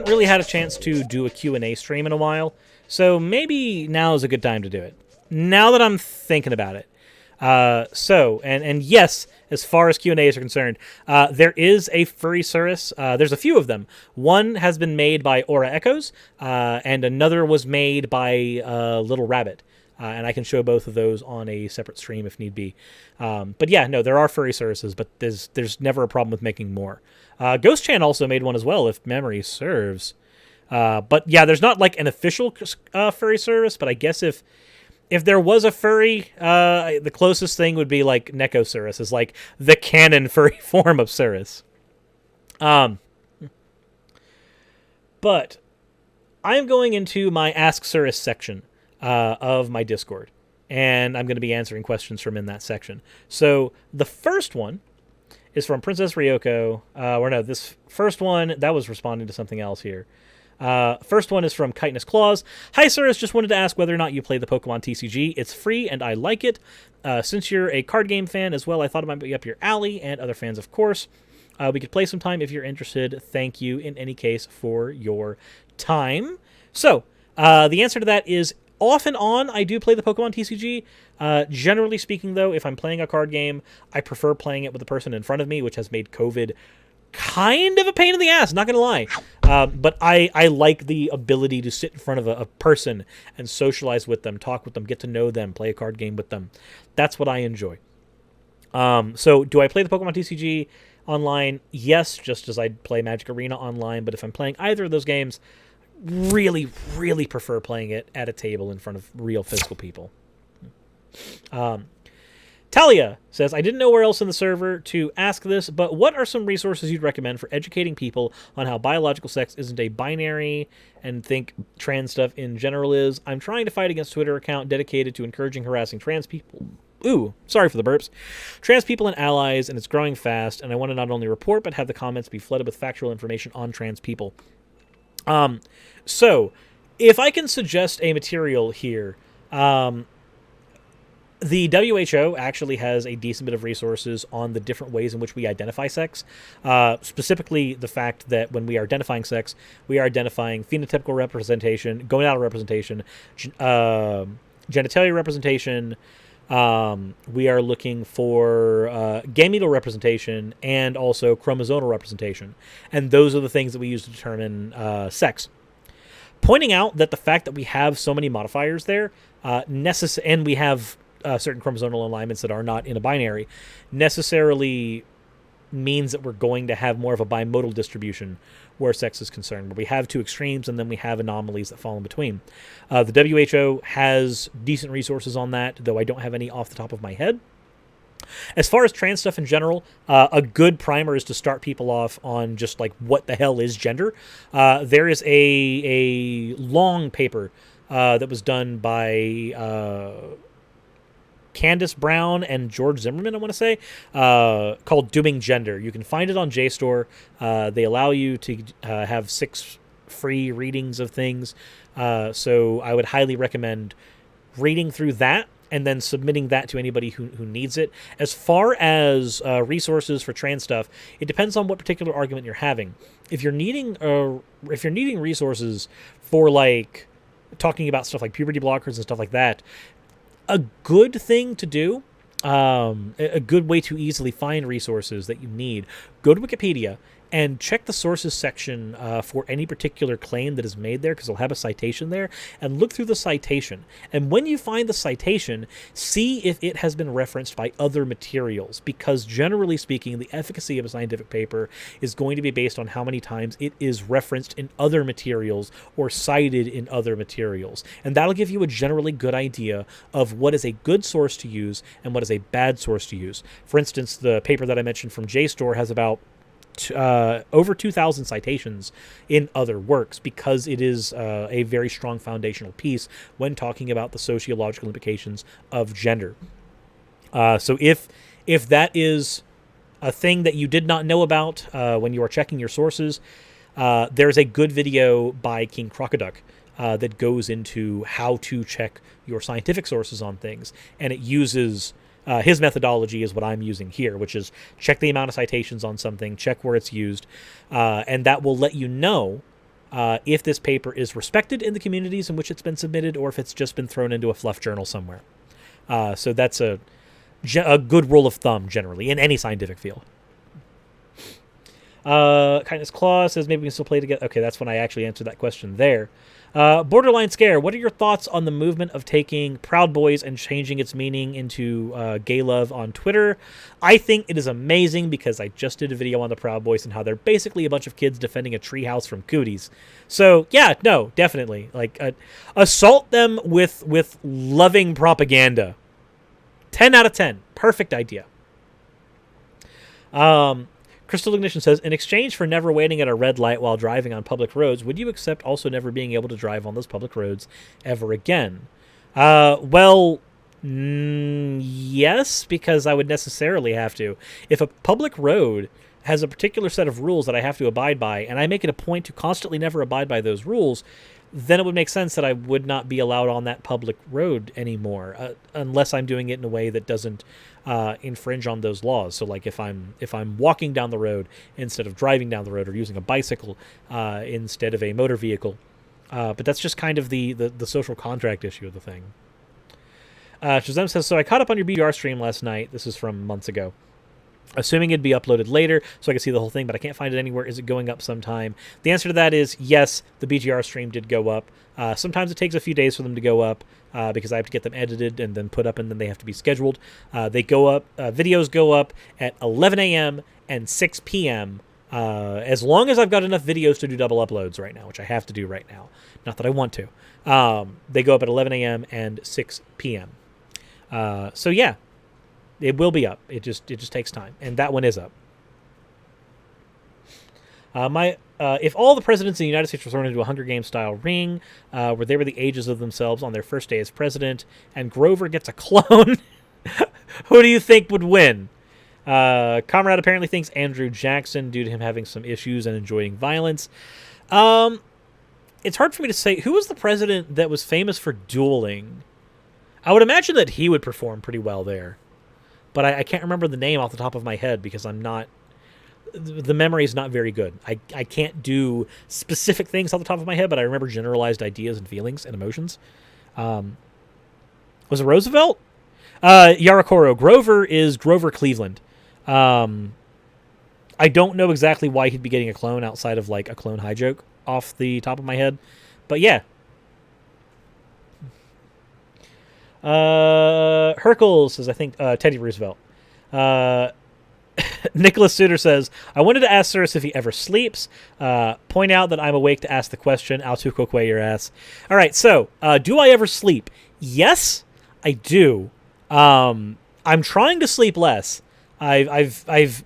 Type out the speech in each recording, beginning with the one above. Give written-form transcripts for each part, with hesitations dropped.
haven't really had a chance to do a Q&A stream in a while, so maybe now is a good time to do it. Now that I'm thinking about it. And yes, as far as Q&As are concerned, there is a furry Suris. There's a few of them. One has been made by Aura Echoes, and another was made by Little Rabbit. And I can show both of those on a separate stream if need be. But yeah, no, there are furry services, but there's never a problem with making more. Ghost Chan also made one as well, if memory serves. But yeah, there's not like an official furry service, but I guess if there was a furry, the closest thing would be like Neko Suris, is like the canon furry form of Suris. But I'm going into my Ask Suris section of my Discord, and I'm going to be answering questions from in that section. So the first one is from Princess Ryoko. This first one, that was responding to something else here. First one is from Chitinous Claws. Hi, Suris. Just wanted to ask whether or not you play the Pokemon TCG. It's free, and I like it. Since you're a card game fan as well, I thought it might be up your alley, and other fans, of course. We could play sometime if you're interested. Thank you, in any case, for your time. So, the answer to that is off and on, I do play the Pokemon TCG. Generally speaking, though, if I'm playing a card game, I prefer playing it with the person in front of me, which has made COVID kind of a pain in the ass, not going to lie. But I like the ability to sit in front of a person and socialize with them, talk with them, get to know them, play a card game with them. That's what I enjoy. So do I play the Pokemon TCG online? Yes, just as I'd play Magic Arena online. But if I'm playing either of those games, really, really prefer playing it at a table in front of real physical people. Talia says, I didn't know where else in the server to ask this, but what are some resources you'd recommend for educating people on how biological sex isn't a binary and think trans stuff in general is? I'm trying to fight against a Twitter account dedicated to encouraging harassing trans people. Ooh, sorry for the burps. Trans people and allies, and it's growing fast, and I want to not only report, but have the comments be flooded with factual information on trans people. So, if I can suggest a material here, the WHO actually has a decent bit of resources on the different ways in which we identify sex. Specifically, the fact that when we are identifying sex, we are identifying phenotypical representation, gonadal representation, genitalia representation. We are looking for gametal representation and also chromosomal representation. And those are the things that we use to determine sex. Pointing out that the fact that we have so many modifiers there, and we have certain chromosomal alignments that are not in a binary, necessarily means that we're going to have more of a bimodal distribution where sex is concerned, where we have two extremes and then we have anomalies that fall in between. The WHO has decent resources on that, though I don't have any off the top of my head. As far as trans stuff in general, a good primer is to start people off on just like what the hell is gender. There is a long paper that was done by Candace Brown and George Zimmerman, I want to say, called Dooming Gender. You can find it on JSTOR. They allow you to have 6 free readings of things. So I would highly recommend reading through that and then submitting that to anybody who needs it. As far as resources for trans stuff, it depends on what particular argument you're having. If you're needing resources for like talking about stuff like puberty blockers and stuff like that, a good thing to do, a good way to easily find resources that you need, go to Wikipedia and check the sources section for any particular claim that is made there, because they'll have a citation there, and look through the citation. And when you find the citation, see if it has been referenced by other materials, because generally speaking, the efficacy of a scientific paper is going to be based on how many times it is referenced in other materials or cited in other materials. And that'll give you a generally good idea of what is a good source to use and what is a bad source to use. For instance, the paper that I mentioned from JSTOR has about over 2,000 citations in other works, because it is a very strong foundational piece when talking about the sociological implications of gender. So if that is a thing that you did not know about when you are checking your sources, there's a good video by King Crocoduck that goes into how to check your scientific sources on things, and it uses his methodology is what I'm using here, which is check the amount of citations on something, check where it's used, and that will let you know if this paper is respected in the communities in which it's been submitted, or if it's just been thrown into a fluff journal somewhere. So that's a good rule of thumb generally in any scientific field. Kindness Claw says maybe we can still play together. Okay, that's when I actually answered that question there. Borderline Scare, what are your thoughts on the movement of taking Proud Boys and changing its meaning into gay love on Twitter? I think it is amazing because I just did a video on the Proud Boys and how they're basically a bunch of kids defending a treehouse from cooties. So, yeah, no, definitely. Like, assault them with loving propaganda. 10 out of 10. Perfect idea. Crystal Ignition says, in exchange for never waiting at a red light while driving on public roads, would you accept also never being able to drive on those public roads ever again? Yes, because I would necessarily have to. If a public road has a particular set of rules that I have to abide by, and I make it a point to constantly never abide by those rules, then it would make sense that I would not be allowed on that public road anymore, unless I'm doing it in a way that doesn't infringe on those laws. So, like if I'm walking down the road instead of driving down the road, or using a bicycle instead of a motor vehicle, but that's just kind of the social contract issue of the thing. Shazam says, so I caught up on your BGR stream last night. This is from months ago. Assuming it'd be uploaded later so I can see the whole thing, but I can't find it anywhere. Is it going up sometime? The answer to that is yes, the BGR stream did go up. Sometimes it takes a few days for them to go up because I have to get them edited and then put up, and then they have to be scheduled. They go up, videos go up at 11 a.m. and 6 p.m. As long as I've got enough videos to do double uploads right now, which I have to do right now. Not that I want to. They go up at 11 a.m. and 6 p.m. So yeah. It will be up. It just takes time, and that one is up. If all the presidents in the United States were thrown into a Hunger Games style ring, where they were the ages of themselves on their first day as president, and Grover gets a clone, who do you think would win? Comrade apparently thinks Andrew Jackson, due to him having some issues and enjoying violence. It's hard for me to say who was the president that was famous for dueling. I would imagine that he would perform pretty well there. But I can't remember the name off the top of my head because the memory is not very good. I can't do specific things off the top of my head, but I remember generalized ideas and feelings and emotions. Was it Roosevelt? Yarakoro. Grover is Grover Cleveland. I don't know exactly why he'd be getting a clone outside of like a Clone High joke off the top of my head. But yeah. Hercules says, I think Teddy Roosevelt. Nicholas Suter says, I wanted to ask Suris if he ever sleeps. Point out that I'm awake to ask the question. Altuco quay your ass. All right, so do I ever sleep? Yes, I do. I'm trying to sleep less. I've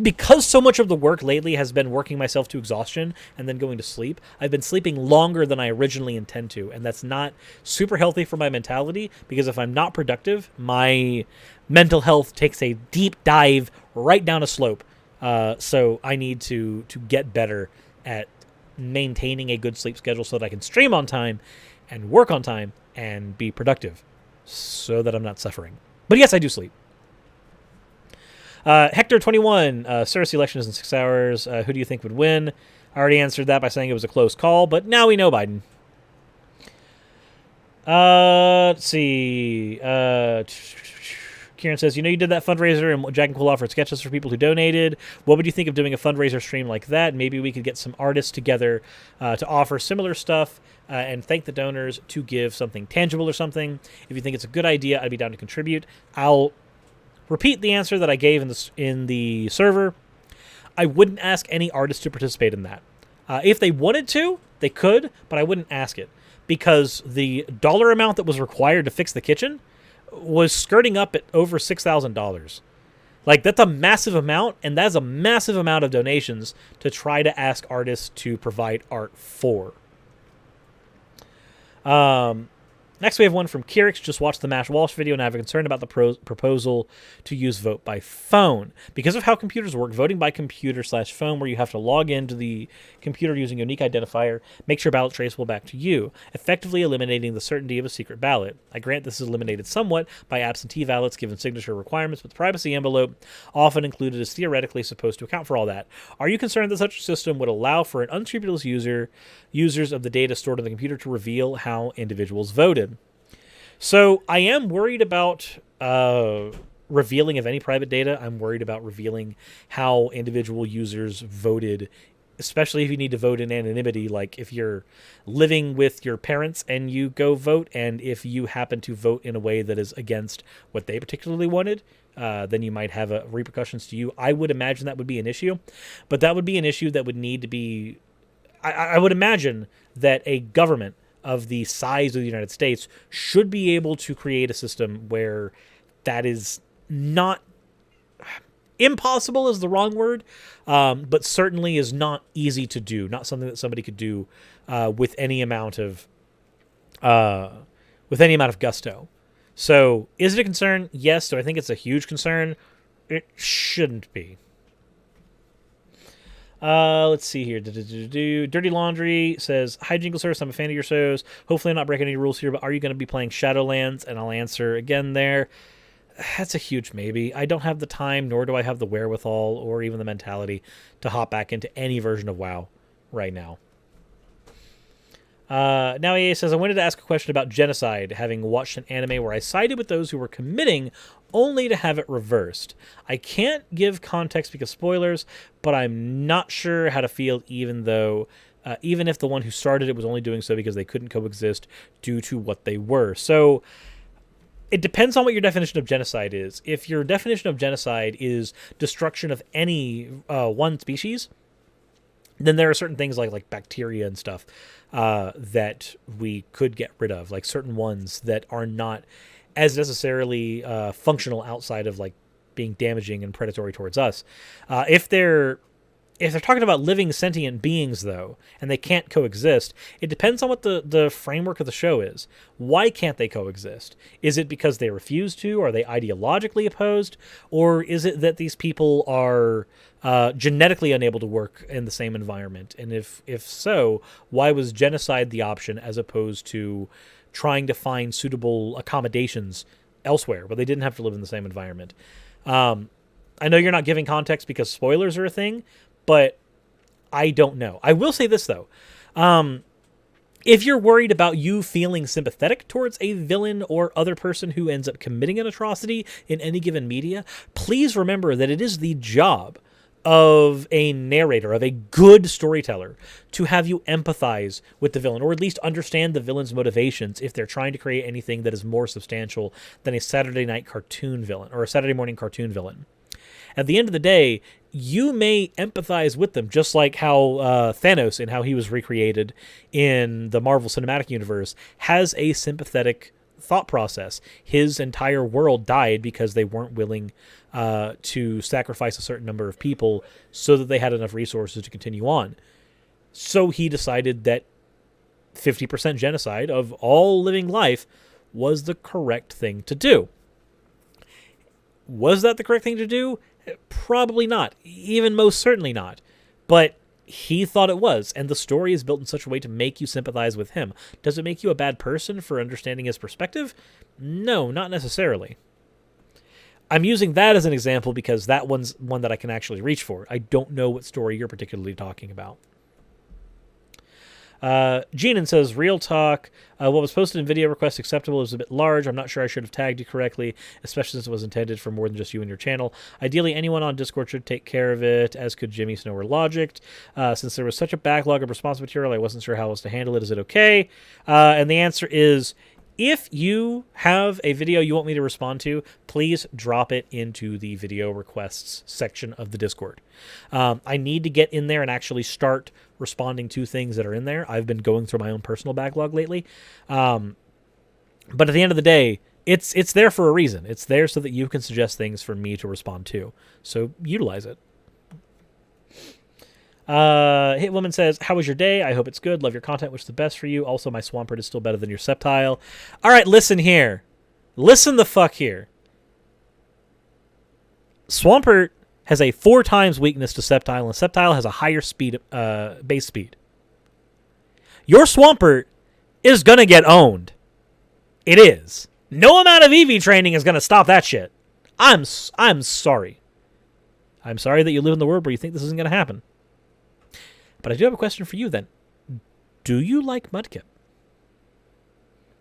because so much of the work lately has been working myself to exhaustion and then going to sleep, I've been sleeping longer than I originally intend to, and that's not super healthy for my mentality, because if I'm not productive, my mental health takes a deep dive right down a slope. So I need to get better at maintaining a good sleep schedule so that I can stream on time and work on time and be productive so that I'm not suffering. But yes, I do sleep. Hector21, Suris election is in 6 hours. Who do you think would win? I already answered that by saying it was a close call, but now we know Biden. Let's see. Kieran says, you did that fundraiser and Jack and Quill offered sketches for people who donated. What would you think of doing a fundraiser stream like that? Maybe we could get some artists together to offer similar stuff and thank the donors to give something tangible or something. If you think it's a good idea, I'd be down to contribute. I'll repeat the answer that I gave in the server. I wouldn't ask any artist to participate in that. If they wanted to, they could, but I wouldn't ask it, because the dollar amount that was required to fix the kitchen was skirting up at over $6,000. Like, that's a massive amount, and that's a massive amount of donations to try to ask artists to provide art for. Next, we have one from Kierix. Just watched the Mash Walsh video and I have a concern about the proposal to use vote by phone. Because of how computers work, voting by computer/phone, where you have to log into the computer using a unique identifier, makes your ballot traceable back to you, effectively eliminating the certainty of a secret ballot. I grant this is eliminated somewhat by absentee ballots given signature requirements, but the privacy envelope often included is theoretically supposed to account for all that. Are you concerned that such a system would allow for an unscrupulous users of the data stored on the computer to reveal how individuals voted? So I am worried about revealing of any private data. I'm worried about revealing how individual users voted, especially if you need to vote in anonymity, like if you're living with your parents and you go vote, and if you happen to vote in a way that is against what they particularly wanted, then you might have repercussions to you. I would imagine that would be an issue, but that would be an issue that would need to be... I would imagine that a government of the size of the United States should be able to create a system where that is not... impossible is the wrong word, but certainly is not easy to do, not something that somebody could do with any amount of gusto. So, is it a concern? Yes. Do I think it's a huge concern? It shouldn't be. Let's see here. Dirty Laundry says, "Hi, Jinglesaurus. I'm a fan of your shows. Hopefully I'm not breaking any rules here, but are you going to be playing Shadowlands?" And I'll answer again there. That's a huge maybe. I don't have the time, nor do I have the wherewithal or even the mentality to hop back into any version of WoW right now. Now EA says, "I wanted to ask a question about genocide, having watched an anime where I sided with those who were committing only to have it reversed. I can't give context because spoilers, but I'm not sure how to feel even if the one who started it was only doing so because they couldn't coexist due to what they were." So it depends on what your definition of genocide is. If your definition of genocide is destruction of any one species, then there are certain things like bacteria and stuff that we could get rid of, like certain ones that are not as necessarily functional outside of like being damaging and predatory towards us. If they're talking about living sentient beings, though, and they can't coexist, it depends on what the framework of the show is. Why can't they coexist? Is it because they refuse to? Are they ideologically opposed? Or is it that these people are genetically unable to work in the same environment? And if so, why was genocide the option as opposed to trying to find suitable accommodations elsewhere, but they didn't have to live in the same environment? I know you're not giving context because spoilers are a thing, but I don't know. I will say this, though. If you're worried about you feeling sympathetic towards a villain or other person who ends up committing an atrocity in any given media, please remember that it is the job of a narrator, of a good storyteller, to have you empathize with the villain, or at least understand the villain's motivations if they're trying to create anything that is more substantial than a Saturday night cartoon villain or a Saturday morning cartoon villain. At the end of the day, you may empathize with them, just like how Thanos and how he was recreated in the Marvel Cinematic Universe has a sympathetic thought process. His entire world died because they weren't willing to sacrifice a certain number of people so that they had enough resources to continue on. So he decided that 50% genocide of all living life was the correct thing to do. Was that the correct thing to do? Probably not. Even most certainly not. But he thought it was, and the story is built in such a way to make you sympathize with him. Does it make you a bad person for understanding his perspective? No, not necessarily. I'm using that as an example because that one's one that I can actually reach for. I don't know what story you're particularly talking about. Jeanin says, "Real talk, what was posted in video request acceptable is a bit large. I'm not sure I should have tagged you correctly, especially since it was intended for more than just you and your channel. Ideally, anyone on Discord should take care of it, as could Jimmy, Snow, or Logic. Since there was such a backlog of response material, I wasn't sure how else to handle it. Is it okay?" And the answer is, if you have a video you want me to respond to, please drop it into the video requests section of the Discord. I need to get in there and actually start responding to things that are in there. I've been going through my own personal backlog lately. But at the end of the day, it's there for a reason. It's there so that you can suggest things for me to respond to. So utilize it. Hitwoman says, how was your day? I hope it's good. Love your content. Wish the best for you. Also, my Swampert is still better than your Sceptile. All right, listen here. Listen the fuck here. Swampert has a 4 times weakness to Sceptile, and Sceptile has a higher speed, base speed. Your Swampert is going to get owned. It is. No amount of EV training is going to stop that shit. I'm sorry. I'm sorry that you live in the world where you think this isn't going to happen. But I do have a question for you then. Do you like Mudkip?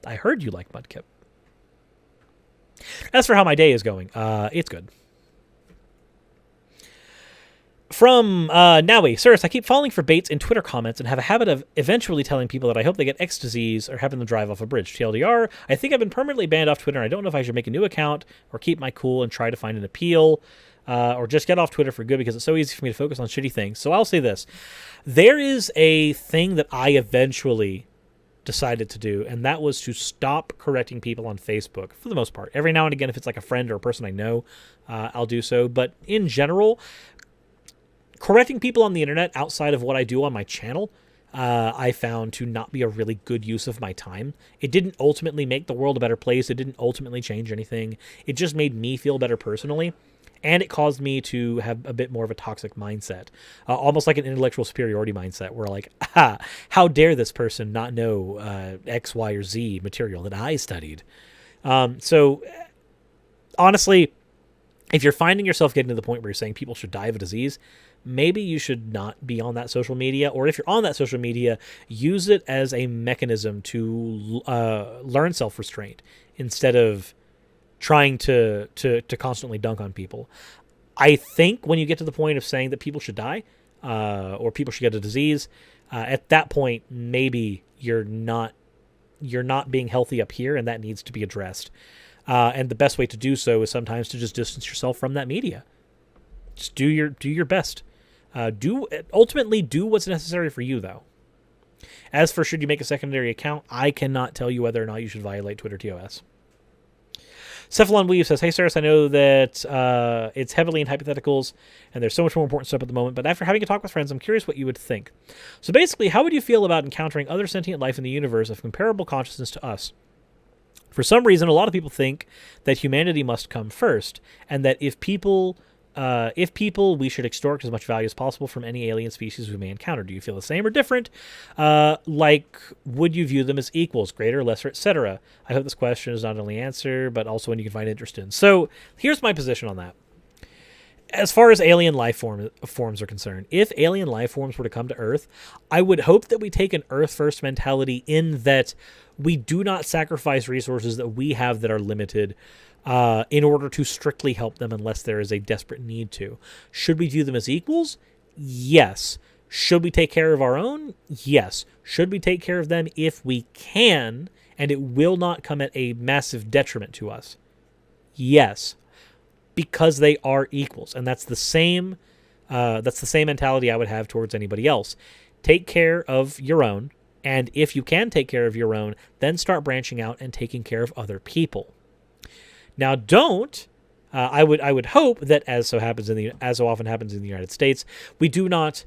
I heard you like Mudkip. As for how my day is going, it's good. From Nowie, Suris, I keep falling for baits in Twitter comments and have a habit of eventually telling people that I hope they get X disease or having them drive off a bridge. TLDR, I think I've been permanently banned off Twitter, and I don't know if I should make a new account or keep my cool and try to find an appeal, or just get off Twitter for good because it's so easy for me to focus on shitty things. So I'll say this. There is a thing that I eventually decided to do, and that was to stop correcting people on Facebook for the most part. Every now and again, if it's like a friend or a person I know, I'll do so. But in general, correcting people on the internet outside of what I do on my channel, I found to not be a really good use of my time. It didn't ultimately make the world a better place. It didn't ultimately change anything. It just made me feel better personally. And it caused me to have a bit more of a toxic mindset, almost like an intellectual superiority mindset, where like, how dare this person not know X, Y, or Z material that I studied? So honestly, if you're finding yourself getting to the point where you're saying people should die of a disease, maybe you should not be on that social media. Or if you're on that social media, use it as a mechanism to learn self-restraint instead of trying to constantly dunk on people. I think when you get to the point of saying that people should die or people should get a disease, at that point, maybe you're not being healthy up here, and that needs to be addressed. And the best way to do so is sometimes to just distance yourself from that media. Just do your best. Ultimately do what's necessary for you, though. As for should you make a secondary account, I cannot tell you whether or not you should violate Twitter TOS. Cephalon Weave says, hey, Suris, I know that it's heavily in hypotheticals, and there's so much more important stuff at the moment, but after having a talk with friends, I'm curious what you would think. So basically, how would you feel about encountering other sentient life in the universe of comparable consciousness to us? For some reason, a lot of people think that humanity must come first, and that if people, we should extort as much value as possible from any alien species we may encounter. Do you feel the same or different? Would you view them as equals, greater, lesser, etc.? I hope this question is not only answer, but also one you can find interest in. So here's my position on that. As far as alien life forms are concerned, if alien life forms were to come to Earth, I would hope that we take an Earth-first mentality in that we do not sacrifice resources that we have that are limited in order to strictly help them unless there is a desperate need to. Should we view them as equals? Yes. Should we take care of our own? Yes. Should we take care of them if we can, and it will not come at a massive detriment to us? Yes. Because they are equals, and that's the same mentality I would have towards anybody else. Take care of your own, and if you can take care of your own, then start branching out and taking care of other people. Now, don't. I would hope that, as so often happens in the United States, we do not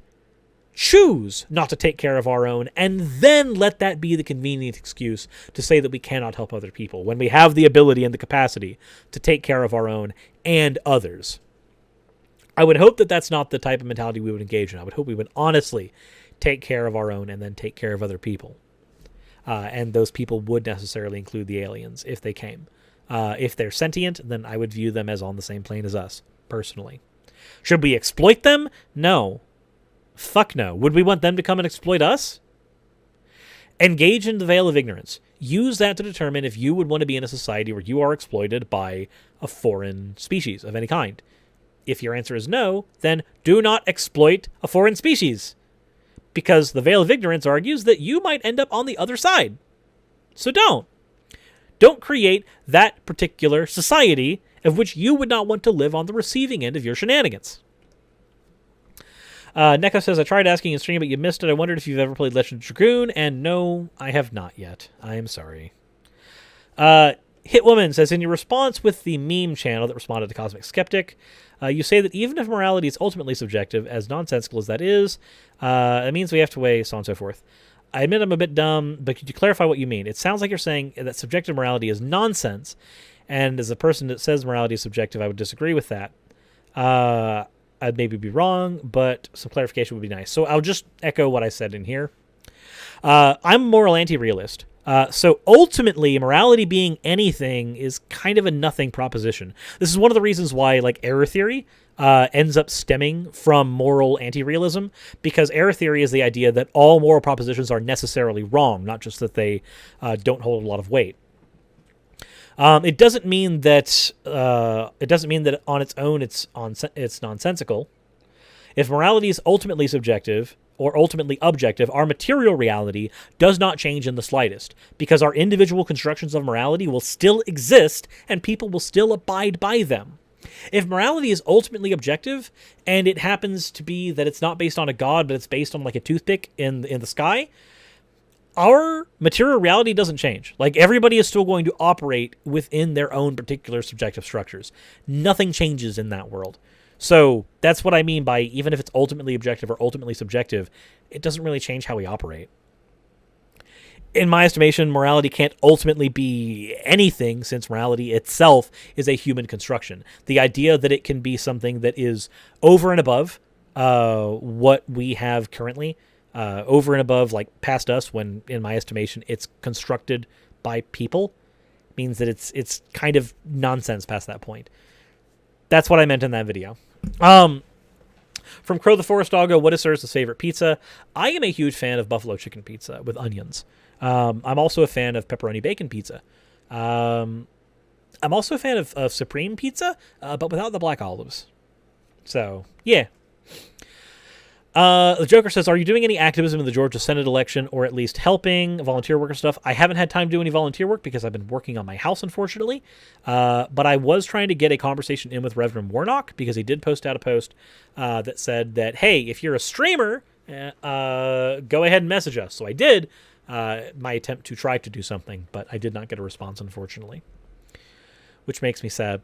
choose not to take care of our own, and then let that be the convenient excuse to say that we cannot help other people when we have the ability and the capacity to take care of our own and others. I would hope that that's not the type of mentality we would engage in. I would hope we would honestly take care of our own and then take care of other people. And those people would necessarily include the aliens if they came. If they're sentient, then I would view them as on the same plane as us, personally. Should we exploit them? No. Fuck no. Would we want them to come and exploit us? Engage in the veil of ignorance. Use that to determine if you would want to be in a society where you are exploited by a foreign species of any kind. If your answer is no, then do not exploit a foreign species. Because the veil of ignorance argues that you might end up on the other side. So don't. Don't create that particular society of which you would not want to live on the receiving end of your shenanigans. Neko says, I tried asking in stream, but you missed it. I wondered if you've ever played Legend of Dragoon, and no, I have not yet. I am sorry. Hitwoman says, in your response with the meme channel that responded to Cosmic Skeptic, you say that even if morality is ultimately subjective, as nonsensical as that is, it means we have to weigh so on and so forth. I admit I'm a bit dumb, but could you clarify what you mean? It sounds like you're saying that subjective morality is nonsense, and as a person that says morality is subjective, I would disagree with that. I'd maybe be wrong, but some clarification would be nice. So I'll just echo what I said in here. I'm a moral anti-realist. So ultimately, morality being anything is kind of a nothing proposition. This is one of the reasons why, like, error theory ends up stemming from moral anti-realism, because error theory is the idea that all moral propositions are necessarily wrong, not just that they don't hold a lot of weight. It doesn't mean that on its own it's nonsensical. If morality is ultimately subjective or ultimately objective, our material reality does not change in the slightest, because our individual constructions of morality will still exist and people will still abide by them. If morality is ultimately objective, and it happens to be that it's not based on a god, but it's based on like a toothpick in the sky, our material reality doesn't change. Like, everybody is still going to operate within their own particular subjective structures. Nothing changes in that world. So that's what I mean by, even if it's ultimately objective or ultimately subjective, it doesn't really change how we operate. In my estimation, morality can't ultimately be anything, since morality itself is a human construction. The idea that it can be something that is over and above what we have currently, over and above, like, past us, when, in my estimation, it's constructed by people, means that it's kind of nonsense past that point. That's what I meant in that video. From Crow the Forest Doggo, what is Suris' favorite pizza? I am a huge fan of buffalo chicken pizza with onions. I'm also a fan of pepperoni bacon pizza. I'm also a fan of supreme pizza, but without the black olives. So, yeah. The Joker says, are you doing any activism in the Georgia Senate election, or at least helping volunteer work or stuff? I haven't had time to do any volunteer work because I've been working on my house, unfortunately. But I was trying to get a conversation in with Reverend Warnock, because he did post out a post that said that, hey, if you're a streamer, go ahead and message us. So I did my attempt to try to do something, but I did not get a response, unfortunately, which makes me sad.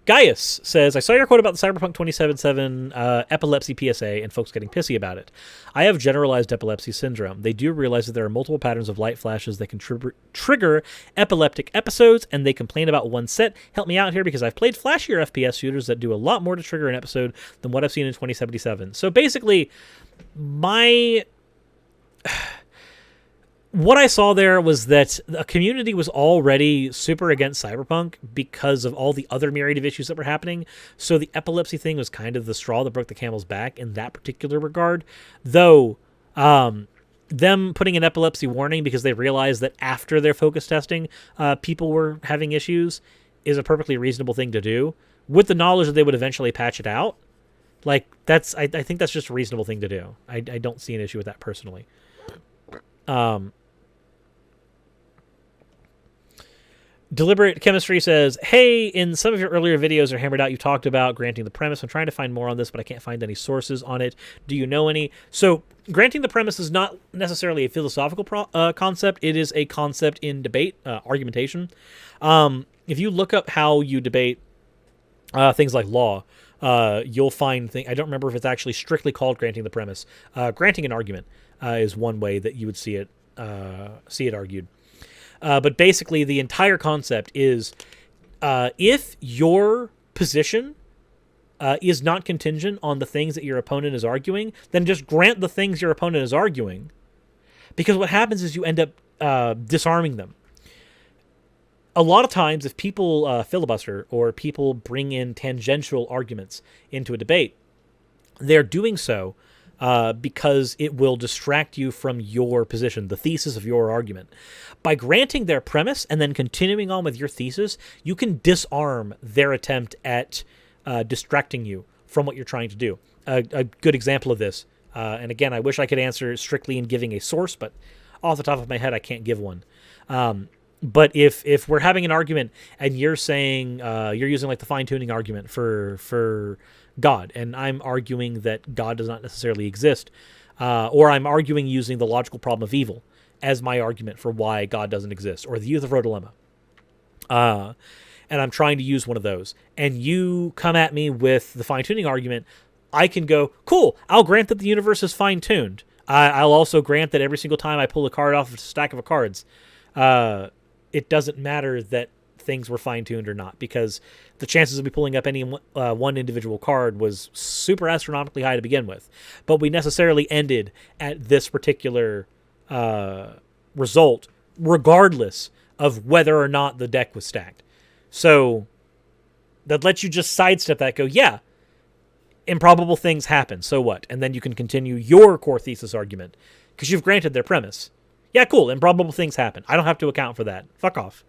Gaius says, I saw your quote about the Cyberpunk 2077 epilepsy PSA and folks getting pissy about it. I have generalized epilepsy syndrome. They do realize that there are multiple patterns of light flashes that can trigger epileptic episodes, and they complain about one set. Help me out here, because I've played flashier FPS shooters that do a lot more to trigger an episode than what I've seen in 2077. So basically, what I saw there was that a community was already super against Cyberpunk because of all the other myriad of issues that were happening. So the epilepsy thing was kind of the straw that broke the camel's back in that particular regard. Though, them putting an epilepsy warning because they realized that after their focus testing, people were having issues, is a perfectly reasonable thing to do, with the knowledge that they would eventually patch it out. Like, I think that's just a reasonable thing to do. I don't see an issue with that personally. Deliberate Chemistry says, hey, in some of your earlier videos or Hammered Out, you talked about granting the premise. I'm trying to find more on this, but I can't find any sources on it. Do you know any? So granting the premise is not necessarily a philosophical concept. It is a concept in debate, argumentation. If you look up how you debate things like law, you'll find I don't remember if it's actually strictly called granting the premise. Granting an argument is one way that you would see it argued. But basically, the entire concept is, if your position is not contingent on the things that your opponent is arguing, then just grant the things your opponent is arguing. Because what happens is you end up disarming them. A lot of times, if people filibuster or people bring in tangential arguments into a debate, they're doing so because it will distract you from your position, the thesis of your argument. By granting their premise and then continuing on with your thesis, you can disarm their attempt at distracting you from what you're trying to do. A good example of this, and again, I wish I could answer strictly in giving a source, but off the top of my head, I can't give one. But if we're having an argument and you're saying, you're using like the fine-tuning argument for God, and I'm arguing that God does not necessarily exist, or I'm arguing using the logical problem of evil, as my argument for why God doesn't exist, or the Youth of Roe dilemma. And I'm trying to use one of those, and you come at me with the fine-tuning argument, I can go, cool, I'll grant that the universe is fine-tuned. I'll also grant that every single time I pull a card off of a stack of cards, it doesn't matter that things were fine-tuned or not, because the chances of me pulling up any one individual card was super astronomically high to begin with. But we necessarily ended at this particular result, regardless of whether or not the deck was stacked. So that lets you just sidestep that, go, yeah, improbable things happen, so what? And then you can continue your core thesis argument, because you've granted their premise. Yeah, cool, improbable things happen. I don't have to account for that. Fuck off.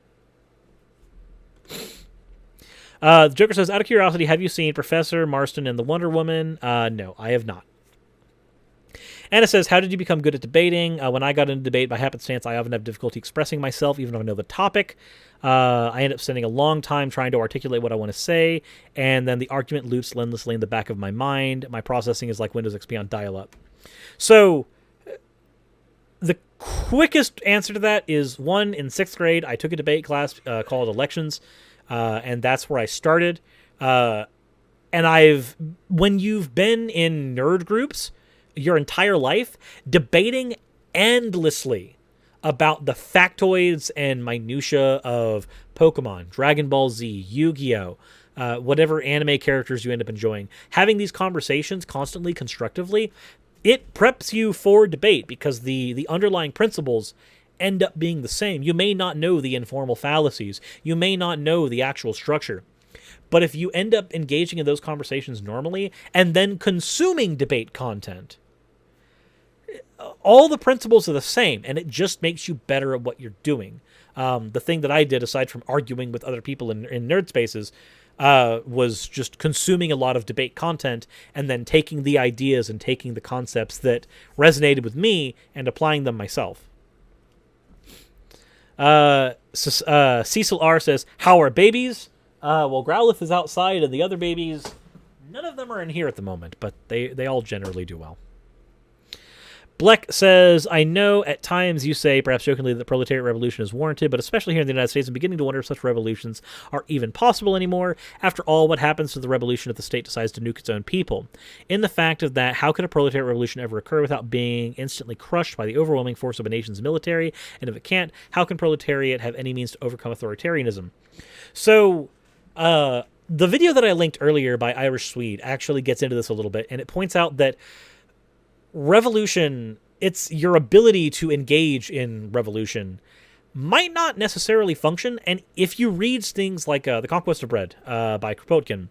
The Joker says, out of curiosity, have you seen Professor Marston and the Wonder Woman? No, I have not. Anna says, how did you become good at debating? When I got into debate by happenstance, I often have difficulty expressing myself, even if I know the topic. I end up spending a long time trying to articulate what I want to say, and then the argument loops endlessly in the back of my mind. My processing is like Windows XP on dial-up. So the quickest answer to that is, one, in 6th grade, I took a debate class called Elections, and that's where I started. And when you've been in nerd groups your entire life, debating endlessly about the factoids and minutia of Pokemon, Dragon Ball Z, Yu-Gi-Oh!, whatever anime characters you end up enjoying, having these conversations constantly, constructively, it preps you for debate, because the underlying principles end up being the same. You may not know the informal fallacies. You may not know the actual structure. But if you end up engaging in those conversations normally and then consuming debate content, all the principles are the same, and it just makes you better at what you're doing. The thing that I did, aside from arguing with other people in nerd spaces, was just consuming a lot of debate content and then taking the ideas and taking the concepts that resonated with me and applying them myself. Cecil R. says, how are babies? Well, Growlithe is outside, and the other babies, none of them are in here at the moment, but they all generally do well. Bleck says, I know at times you say, perhaps jokingly, that the proletariat revolution is warranted, but especially here in the United States, I'm beginning to wonder if such revolutions are even possible anymore. After all, what happens to the revolution if the state decides to nuke its own people? In the fact of that, how could a proletariat revolution ever occur without being instantly crushed by the overwhelming force of a nation's military? And if it can't, how can proletariat have any means to overcome authoritarianism? So, the video that I linked earlier by Irish Swede actually gets into this a little bit, and it points out that revolution, it's your ability to engage in revolution, might not necessarily function. And if you read things like The Conquest of Bread by Kropotkin,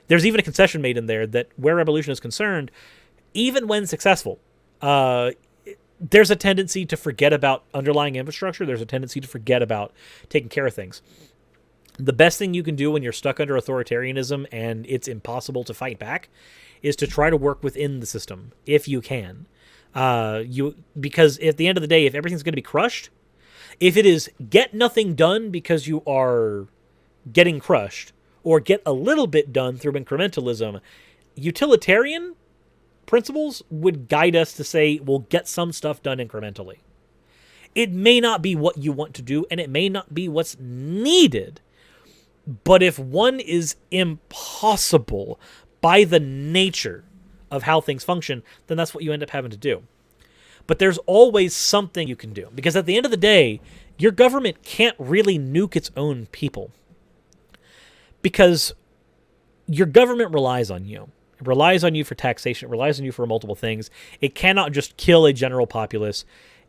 there's even a concession made in there that where revolution is concerned, even when successful, there's a tendency to forget about underlying infrastructure. There's a tendency to forget about taking care of things. The best thing you can do when you're stuck under authoritarianism and it's impossible to fight back is to try to work within the system, if you can. Because at the end of the day, if everything's going to be crushed, if it is get nothing done because you are getting crushed, or get a little bit done through incrementalism, utilitarian principles would guide us to say, we'll get some stuff done incrementally. It may not be what you want to do, and it may not be what's needed. But if one is impossible by the nature of how things function, then that's what you end up having to do. But there's always something you can do. Because at the end of the day, your government can't really nuke its own people. Because your government relies on you. It relies on you for taxation. It relies on you for multiple things. It cannot just kill a general populace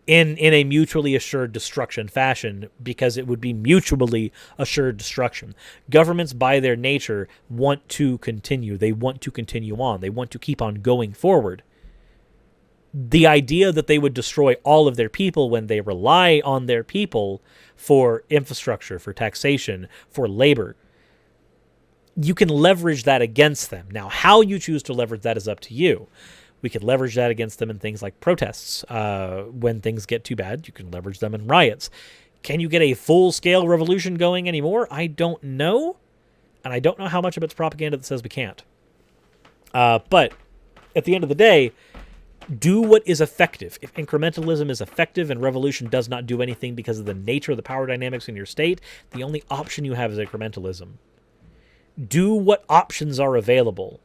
in a mutually assured destruction fashion, because it would be mutually assured destruction. Governments, by their nature, want to continue. They want to continue on. They want to keep on going forward. The idea that they would destroy all of their people when they rely on their people for infrastructure, for taxation, for labor, you can leverage that against them. Now, how you choose to leverage that is up to you. We could leverage that against them in things like protests. When things get too bad, you can leverage them in riots. Can you get a full-scale revolution going anymore? I don't know. And I don't know how much of it's propaganda that says we can't. But at the end of the day, Do what is effective. If incrementalism is effective and revolution does not do anything because of the nature of the power dynamics in your state, the only option you have is incrementalism. Do what options are available.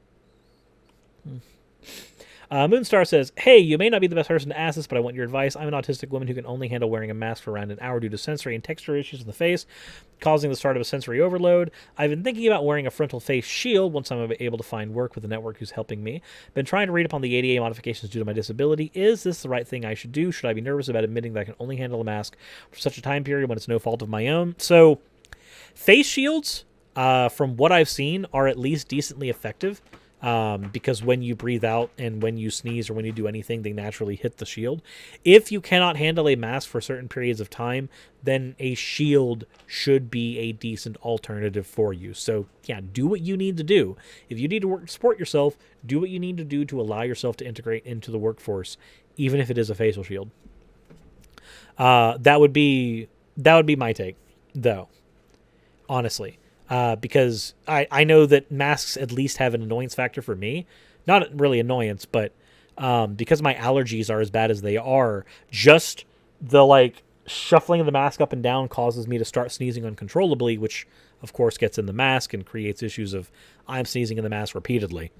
Moonstar says, hey, you may not be the best person to ask this, but I want your advice. I'm an autistic woman who can only handle wearing a mask for around an hour due to sensory and texture issues in the face, causing the start of a sensory overload. I've been thinking about wearing a frontal face shield once I'm able to find work with a network who's helping me. Been trying to read up on the ADA modifications due to my disability. Is this the right thing I should do? Should I be nervous about admitting that I can only handle a mask for such a time period when it's no fault of my own? So, face shields, from what I've seen, are at least decently effective. Because when you breathe out and when you sneeze or when you do anything, they naturally hit the shield. If you cannot handle a mask for certain periods of time, then a shield should be a decent alternative for you. So, yeah, do what you need to do. If you need to support yourself, do what you need to do to allow yourself to integrate into the workforce, even if it is a facial shield. That would be my take, though, honestly. Because I know that masks at least have an annoyance factor for me. Not really annoyance, but because my allergies are as bad as they are, just the shuffling of the mask up and down causes me to start sneezing uncontrollably, which of course gets in the mask and creates issues of I'm sneezing in the mask repeatedly.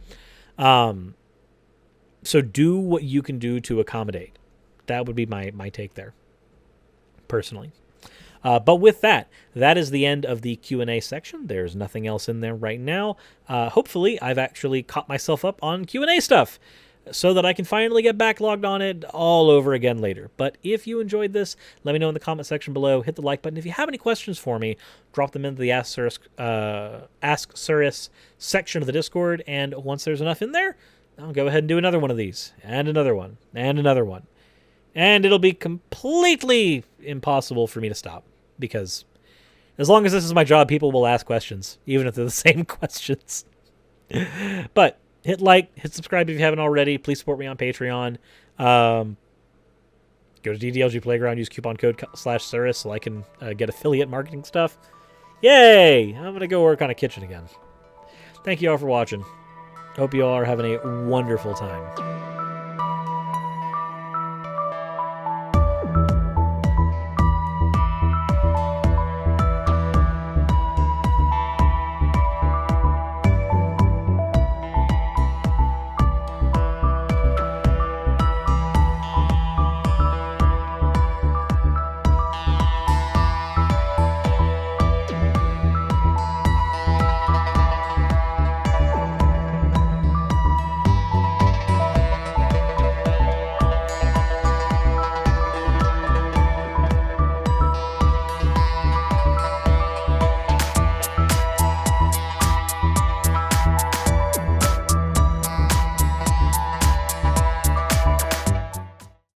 So do what you can do to accommodate. That would be my take there, personally. But with that is the end of the Q&A section. There's nothing else in there right now. Hopefully, I've actually caught myself up on Q&A stuff so that I can finally get backlogged on it all over again later. But if you enjoyed this, let me know in the comment section below. Hit the like button. If you have any questions for me, drop them into the Ask Suris section of the Discord. And once there's enough in there, I'll go ahead and do another one of these, and another one, and another one. And it'll be completely impossible for me to stop. Because as long as this is my job, people will ask questions, even if they're the same questions. But hit like, hit subscribe if you haven't already. Please support me on Patreon. Go to DDLG Playground, use coupon code /Suris so I can get affiliate marketing stuff. Yay! I'm going to go work on a kitchen again. Thank you all for watching. Hope you all are having a wonderful time.